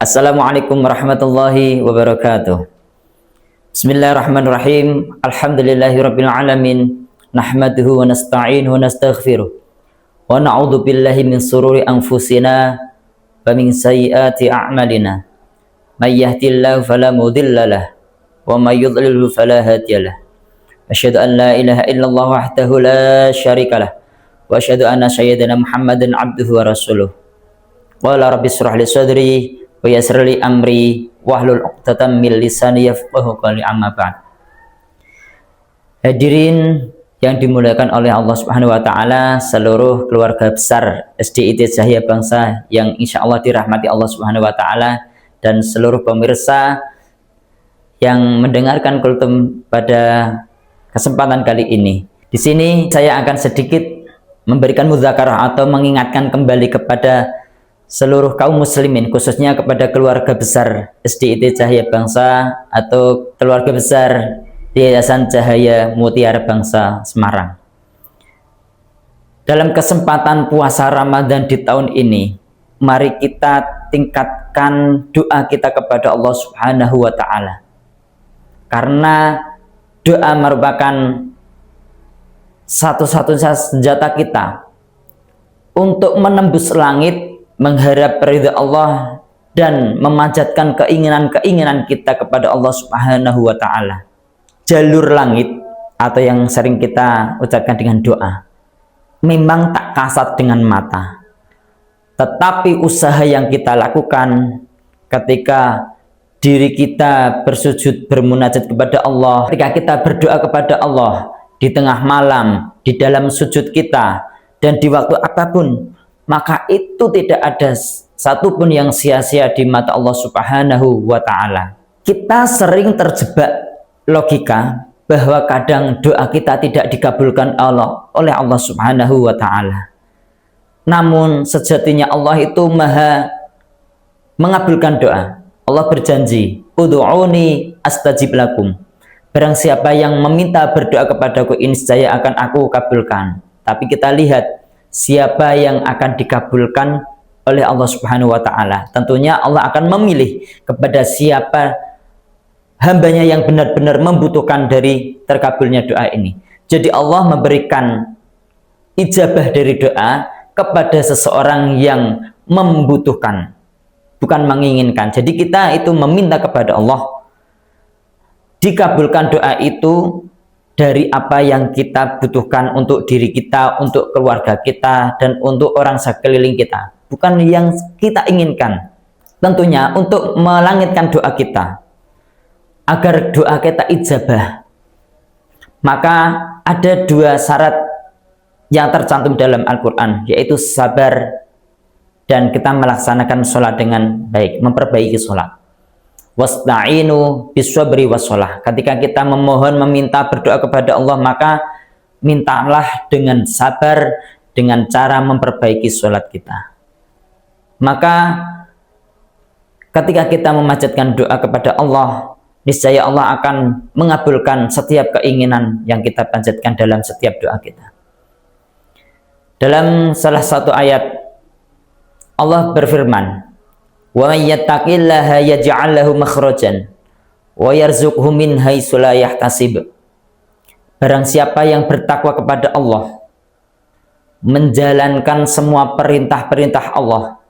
Assalamualaikum warahmatullahi wabarakatuh. Bismillahirrahmanirrahim. Alhamdulillahirabbil alamin. Nahmaduhu wa nasta'inuhu wa nastaghfiruh. Wa na'udzu billahi min sururi anfusina wa min sayyiati a'malina. May yahdihillahu fala mudilla lahu wa may yudlil fala hadiya lahu. Asyhadu an la ilaha illallah wahdahu la syarika lahu wa asyhadu anna sayyidina Muhammadan abduhu wa rasuluh. Qala rabbi shrah li sadri wa yassir li amri wahlul 'uqdatam min lisani yafqahu qawli, amma ba'd. Hadirin yang dimuliakan oleh Allah Subhanahu wa taala, seluruh keluarga besar SDIT Cahaya Bangsa yang insya Allah dirahmati Allah Subhanahu wa taala, dan seluruh pemirsa yang mendengarkan kultum pada kesempatan kali ini. Di sini saya akan sedikit memberikan mudzakarah atau mengingatkan kembali kepada seluruh kaum muslimin, khususnya kepada keluarga besar SDIT Cahaya Bangsa atau keluarga besar Yayasan Cahaya Mutiara Bangsa Semarang. Dalam kesempatan puasa Ramadan di tahun ini, mari kita tingkatkan doa kita kepada Allah Subhanahu wa taala. Karena doa merupakan satu-satunya senjata kita untuk menembus langit, mengharap ridha Allah, dan memanjatkan keinginan-keinginan kita kepada Allah Subhanahu wa taala. Jalur langit atau yang sering kita ucapkan dengan doa memang tak kasat dengan mata, tetapi usaha yang kita lakukan ketika diri kita bersujud bermunajat kepada Allah, ketika kita berdoa kepada Allah di tengah malam, di dalam sujud kita, dan di waktu apapun, maka itu tidak ada satupun yang sia-sia di mata Allah Subhanahu wa ta'ala. Kita sering terjebak logika bahwa kadang doa kita tidak dikabulkan oleh Allah Subhanahu wa ta'ala. Namun sejatinya Allah itu maha mengabulkan doa. Allah berjanji, ud'uni astajib lakum. Barang siapa yang meminta berdoa kepadaku, niscaya akan aku kabulkan. Tapi kita lihat siapa yang akan dikabulkan oleh Allah Subhanahu wa ta'ala. Tentunya Allah akan memilih kepada siapa hambanya yang benar-benar membutuhkan dari terkabulnya doa ini. Jadi Allah memberikan ijabah dari doa kepada seseorang yang membutuhkan, bukan menginginkan. Jadi kita itu meminta kepada Allah, dikabulkan doa itu dari apa yang kita butuhkan untuk diri kita, untuk keluarga kita, dan untuk orang sekeliling kita, bukan yang kita inginkan. Tentunya untuk melangitkan doa kita, agar doa kita ijabah, maka ada dua syarat yang tercantum dalam Al-Quran, yaitu sabar dan kita melaksanakan sholat dengan baik, memperbaiki sholat. Wasta'inu bisabri wassalah. Ketika kita memohon, meminta, berdoa kepada Allah, maka mintalah dengan sabar, dengan cara memperbaiki sholat kita. Maka ketika kita memanjatkan doa kepada Allah, niscaya Allah akan mengabulkan setiap keinginan yang kita panjatkan dalam setiap doa kita. Dalam salah satu ayat Allah berfirman, wa may yattaqillaha yaj'al lahu makhrajan wa yarzuqhu min haitsu la yahtasib. Barang siapa yang bertakwa kepada Allah, menjalankan semua perintah-perintah Allah,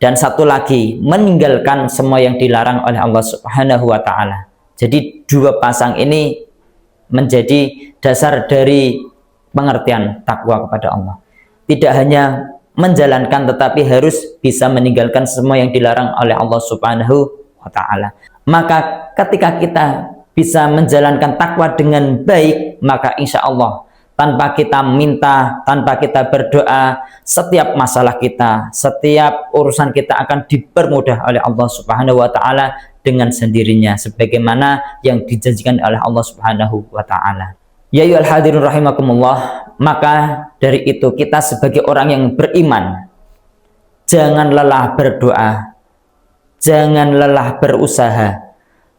dan satu lagi meninggalkan semua yang dilarang oleh Allah Subhanahu wa taala. Jadi dua pasang ini menjadi dasar dari pengertian takwa kepada Allah. Tidak hanya menjalankan, tetapi harus bisa meninggalkan semua yang dilarang oleh Allah Subhanahu wa ta'ala. Maka ketika kita bisa menjalankan takwa dengan baik, maka insya Allah tanpa kita minta, tanpa kita berdoa, setiap masalah kita, setiap urusan kita akan dipermudah oleh Allah Subhanahu wa ta'ala dengan sendirinya, sebagaimana yang dijanjikan oleh Allah Subhanahu wa ta'ala. Ya ayyuhal hadirin rahimakumullah, maka dari itu kita sebagai orang yang beriman, jangan lelah berdoa, jangan lelah berusaha,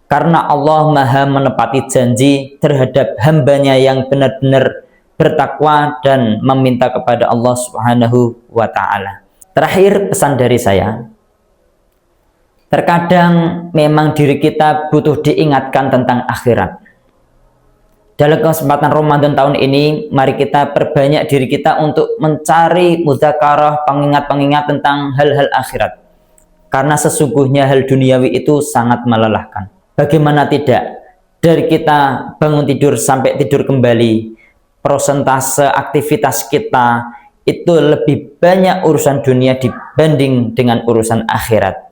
karena Allah maha menepati janji terhadap hambanya yang benar-benar bertakwa dan meminta kepada Allah Subhanahu wa ta'ala. Terakhir, pesan dari saya, Terkadang memang diri kita butuh diingatkan tentang akhirat. Dalam kesempatan Ramadan tahun ini, mari kita perbanyak diri kita untuk mencari mudzakarah, pengingat-pengingat tentang hal-hal akhirat. Karena sesungguhnya hal duniawi itu sangat melelahkan. Bagaimana tidak, dari kita bangun tidur sampai tidur kembali, persentase aktivitas kita itu lebih banyak urusan dunia dibanding dengan urusan akhirat.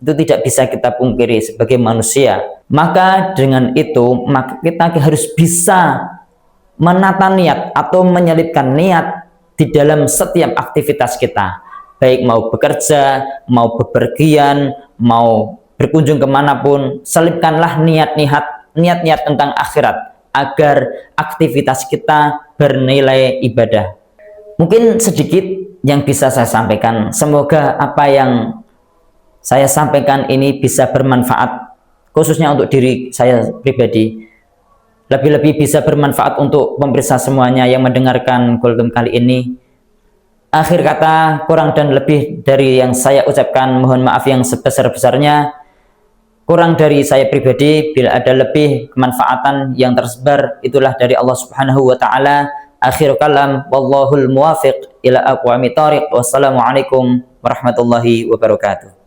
Itu tidak bisa kita pungkiri sebagai manusia. Maka dengan itu, maka kita harus bisa menata niat atau menyelipkan niat di dalam setiap aktivitas kita. Baik mau bekerja, mau bepergian, mau berkunjung kemanapun, selipkanlah niat-niat tentang akhirat agar aktivitas kita bernilai ibadah. Mungkin sedikit yang bisa saya sampaikan. Semoga apa yang saya sampaikan ini bisa bermanfaat, khususnya untuk diri saya pribadi. Lebih-lebih bisa bermanfaat untuk pemirsa semuanya yang mendengarkan Golgem kali ini. Akhir kata, kurang dan lebih dari yang saya ucapkan, mohon maaf yang sebesar-besarnya. Kurang dari saya pribadi, bila ada lebih kemanfaatan yang tersebar, itulah dari Allah Subhanahu wa Ta'ala. Akhir kalam, wallahul muwafiq ila aqwamit thariq. Wassalamualaikum warahmatullahi wabarakatuh.